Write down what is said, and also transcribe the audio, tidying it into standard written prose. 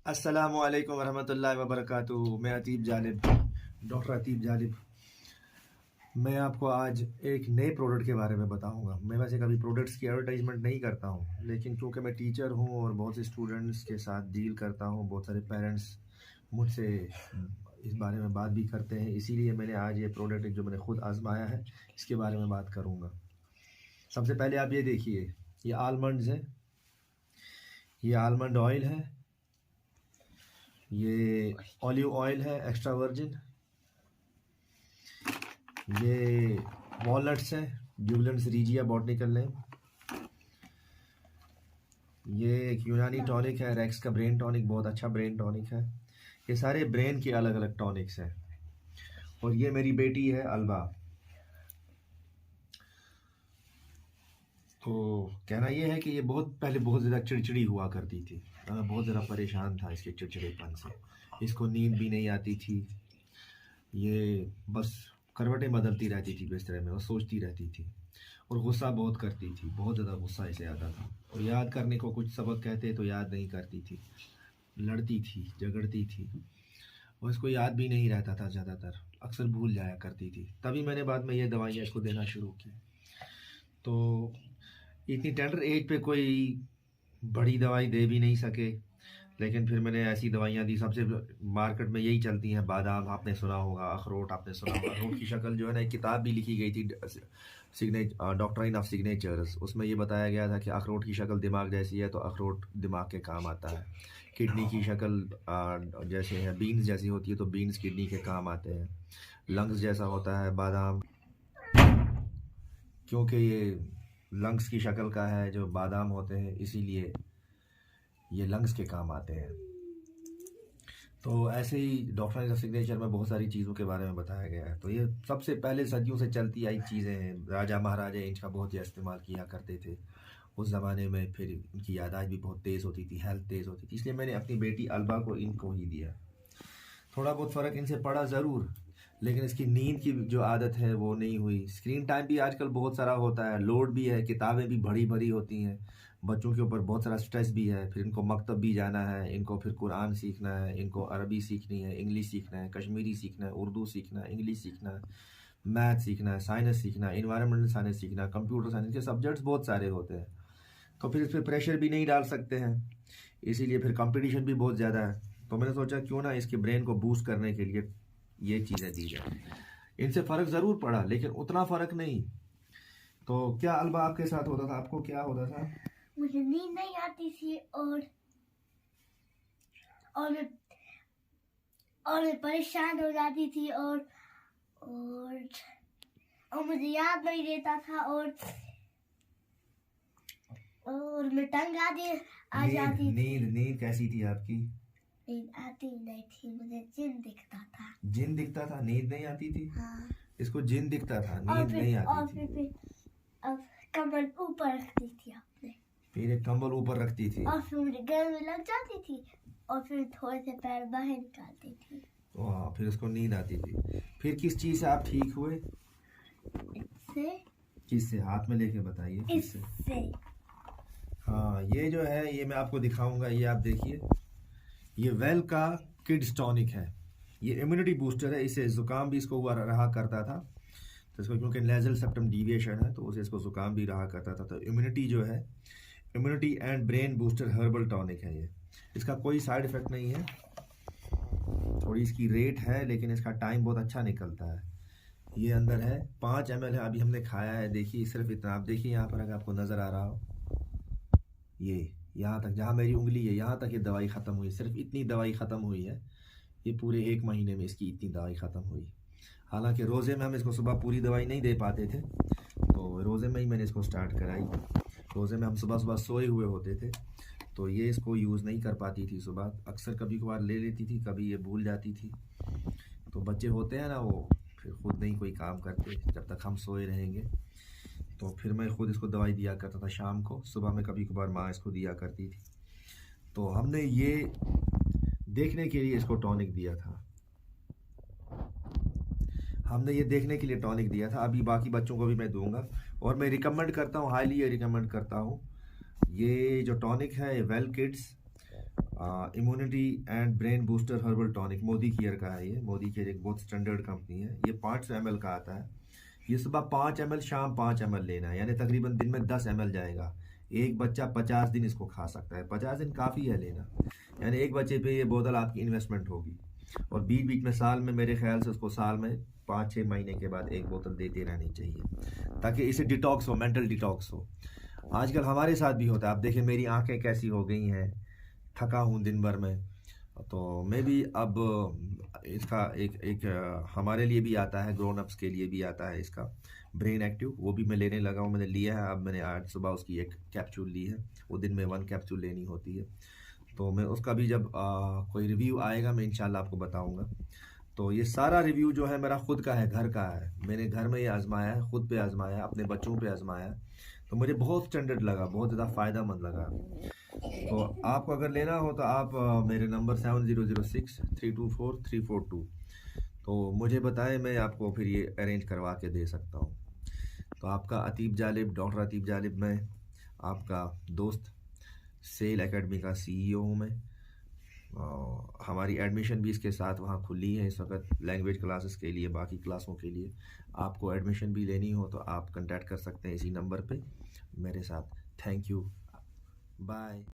अस्सलामुअलैकुम वरहमतुल्लाहि वबरकातुहू। मैं अतीब जालिब, डॉक्टर अतीब जालिब। मैं आपको आज एक नए प्रोडक्ट के बारे में बताऊंगा। मैं वैसे कभी प्रोडक्ट्स की एडवर्टाइजमेंट नहीं करता हूं, लेकिन क्योंकि मैं टीचर हूं और बहुत से स्टूडेंट्स के साथ डील करता हूं, बहुत सारे पेरेंट्स मुझसे इस बारे में बात भी करते हैं, इसीलिए मैंने आज ये प्रोडक्ट जो मैंने ख़ुद आजमाया है इसके बारे में बात करूँगा। सबसे पहले आप ये देखिए, ये आलमंड्स है, ये आलमंड ऑयल है, ये ऑलिव ऑयल है एक्स्ट्रा वर्जिन, ये वॉलनट्स हैं, जुबिलेंट्स रीजिया बॉटनिकल नेम, ये एक यूनानी टॉनिक है, रेक्स का ब्रेन टॉनिक, बहुत अच्छा ब्रेन टॉनिक है। ये सारे ब्रेन के अलग अलग टॉनिक्स हैं। और ये मेरी बेटी है अलबा। तो कहना ये है कि ये पहले बहुत ज़्यादा चिड़चिड़ी हुआ करती थी। मैं बहुत ज़्यादा परेशान था इसके चिड़चिड़ेपन से। इसको नींद भी नहीं आती थी, ये बस करवटें बदलती रहती थी बिस्तर में और सोचती रहती थी, और गुस्सा बहुत करती थी, बहुत ज़्यादा गुस्सा इसे आता था। और याद करने को कुछ सबक कहते तो याद नहीं करती थी, लड़ती थी, झगड़ती थी, और इसको याद भी नहीं रहता था, ज़्यादातर अक्सर भूल जाया करती थी। तभी मैंने बाद में ये दवाइयाँ इसको देना शुरू की। तो इतनी टेंडर एज पे कोई बड़ी दवाई दे भी नहीं सके, लेकिन फिर मैंने ऐसी दवाइयाँ दी। सबसे मार्केट में यही चलती हैं, बादाम आपने सुना होगा, अखरोट आपने सुना होगा। अखरोट की शक्ल जो है ना, एक किताब भी लिखी गई थी, डॉक्ट्राइन ऑफ सिग्नेचर्स। उसमें ये बताया गया था कि अखरोट की शक्ल दिमाग जैसी है तो अखरोट दिमाग के काम आता है। किडनी की शक्ल जैसे है, बीन्स जैसी होती है तो बीन्स किडनी के काम आते हैं। लंग्स जैसा होता है बादाम, क्योंकि ये लंग्स की शक्ल का है जो बादाम होते हैं, इसीलिए ये लंग्स के काम आते हैं। तो ऐसे ही डॉक्टर ऑफ सिग्नेचर में बहुत सारी चीज़ों के बारे में बताया गया है। तो ये सबसे पहले सदियों से चलती आई चीज़ें हैं। राजा महाराजा इनका बहुत ही इस्तेमाल किया करते थे उस ज़माने में। फिर इनकी यादाश्त भी बहुत तेज़ होती थी, हेल्थ तेज़ होती थी, इसलिए मैंने अपनी बेटी अलबा को इनको ही दिया। थोड़ा बहुत फ़र्क इनसे पड़ा ज़रूर, लेकिन इसकी नींद की जो आदत है वो नहीं हुई। स्क्रीन टाइम भी आजकल बहुत सारा होता है, लोड भी है, किताबें भी बड़ी बड़ी होती हैं, बच्चों के ऊपर बहुत सारा स्ट्रेस भी है। फिर इनको मकतब भी जाना है, इनको फिर कुरान सीखना है, इनको अरबी सीखनी है, इंग्लिश सीखना है, कश्मीरी सीखना है, उर्दू सीखना है, इंग्लिश सीखना है, मैथ सीखना है, साइंस सीखना है, इन्वायरमेंटल साइंस सीखना है, कंप्यूटर साइंस के सब्जेक्ट्स बहुत सारे होते हैं। तो फिर इस पर प्रेशर भी नहीं डाल सकते हैं, इसीलिए फिर कंपटीशन भी बहुत ज़्यादा है। तो मैंने सोचा क्यों ना इसके ब्रेन को बूस्ट करने के लिए ये चीज़ें दी जाए। इनसे फ़र्क ज़रूर पड़ा, लेकिन उतना फ़र्क नहीं। तो क्या अलबा आपके साथ होता था? आपको क्या होता था? मुझे नींद नहीं आती थी और मैं परेशान हो जाती थी और मुझे याद नहीं रहता था और मैं तंग आ जाती थी। नींद कैसी थी आपकी? नींद आती नहीं थी, मुझे जिन दिखता था। जिन दिखता था, नींद नहीं आती थी? हाँ। इसको जिन दिखता था, नींद नहीं आती थी। अब कंबल ऊपर रखती थी आपने, फिर एक कंबल ऊपर रखती थी, और फिर मुझे गर्मी लग जाती थी, और फिर थोड़े से पैर बाहर निकालती थी। हाँ, फिर उसको नींद आती थी। फिर किस चीज़ से आप ठीक हुए? किससे? हाथ में लेके बताइए। इससे। हाँ, ये जो है ये मैं आपको दिखाऊंगा। ये आप देखिए, ये वेल का किड्स टॉनिक है। ये इम्यूनिटी बूस्टर है। इसे ज़ुकाम भी इसको हुआ रहा करता था, तो इसको क्योंकि नेज़ल सेप्टम डिविएशन है तो उसे इसको ज़ुकाम भी रहा करता था। तो इम्यूनिटी जो है, immunity and brain booster herbal tonic है ये। इसका कोई साइड इफ़ेक्ट नहीं है। थोड़ी इसकी रेट है, लेकिन इसका टाइम बहुत अच्छा निकलता है। ये अंदर है 5 ml है, अभी हमने खाया है। देखिए सिर्फ इतना, आप देखिए यहाँ पर, अगर आपको नज़र आ रहा हो, ये यहाँ तक, जहाँ मेरी उंगली है यहाँ तक ये दवाई ख़त्म हुई। सिर्फ इतनी दवाई ख़त्म हुई है, ये पूरे 1 महीने में इसकी इतनी दवाई ख़त्म हुई। हालांकि रोज़े में हम इसको सुबह पूरी दवाई नहीं दे पाते थे, तो रोज़े में ही मैंने इसको स्टार्ट कराई। रोज़े में हम सुबह सुबह सोए हुए होते थे, तो ये इसको यूज़ नहीं कर पाती थी सुबह। अक्सर कभी कभार ले लेती थी, कभी ये भूल जाती थी। तो बच्चे होते हैं ना, वो फिर ख़ुद नहीं कोई काम करते जब तक हम सोए रहेंगे। तो फिर मैं ख़ुद इसको दवाई दिया करता था शाम को, सुबह में कभी कभार माँ इसको दिया करती थी। तो हमने ये देखने के लिए इसको टॉनिक दिया था, हमने ये देखने के लिए टॉनिक दिया था। अभी बाकी बच्चों को भी मैं दूंगा, और मैं रिकमेंड करता हूँ, हाईली ये रिकमेंड करता हूँ। ये जो टॉनिक है, well kids immunity and brain booster herbal tonic, Modi care का है। ये मोदी केयर एक बहुत स्टैंडर्ड कंपनी है। ये 500 ml का आता है। ये सुबह 5 ml, शाम 5 ml लेना है, यानी तकरीबन दिन में 10 ml जाएगा। एक बच्चा 50 दिन इसको खा सकता है। 50 दिन काफ़ी है लेना, यानी एक बच्चे पे ये बोतल आपकी इन्वेस्टमेंट होगी। और बीच बीच में साल में मेरे ख्याल से उसको साल में 5-6 महीने के बाद एक बोतल देते रहनी चाहिए, ताकि इसे डिटॉक्स हो, मेंटल डिटॉक्स हो। आजकल हमारे साथ भी होता है। आप देखें मेरी आंखें कैसी हो गई हैं, थका हूँ दिन भर में। तो मैं भी अब इसका एक हमारे लिए भी आता है, ग्रोन अप्स के लिए भी आता है इसका ब्रेन एक्टिव, वो भी मैं लेने लगा हूँ। मैंने लिया है, अब मैंने आज सुबह उसकी एक कैप्सूल ली है। वो दिन में 1 कैप्सूल लेनी होती है। तो मैं उसका भी जब कोई रिव्यू आएगा मैं इंशाल्लाह आपको बताऊंगा। तो ये सारा रिव्यू जो है मेरा खुद का है, घर का है। मैंने घर में ये आजमाया है, खुद पे आजमाया है, अपने बच्चों पे आजमाया है। तो मुझे बहुत स्टैंडर्ड लगा, बहुत ज़्यादा फ़ायदेमंद लगा। तो आपको अगर लेना हो तो आप मेरे नंबर 7006324342, तो मुझे बताएं, मैं आपको फिर ये अरेंज करवा के दे सकता हूँ। तो आपका अतीब जालिब, डॉक्टर अतीब जालिब, मैं आपका दोस्त, सेल एकेडमी का CEO हूँ मैं। हमारी एडमिशन भी इसके साथ वहाँ खुली है इस वक्त, लैंग्वेज क्लासेस के लिए, बाकी क्लासों के लिए। आपको एडमिशन भी लेनी हो तो आप कांटेक्ट कर सकते हैं इसी नंबर पे मेरे साथ। Thank you, bye.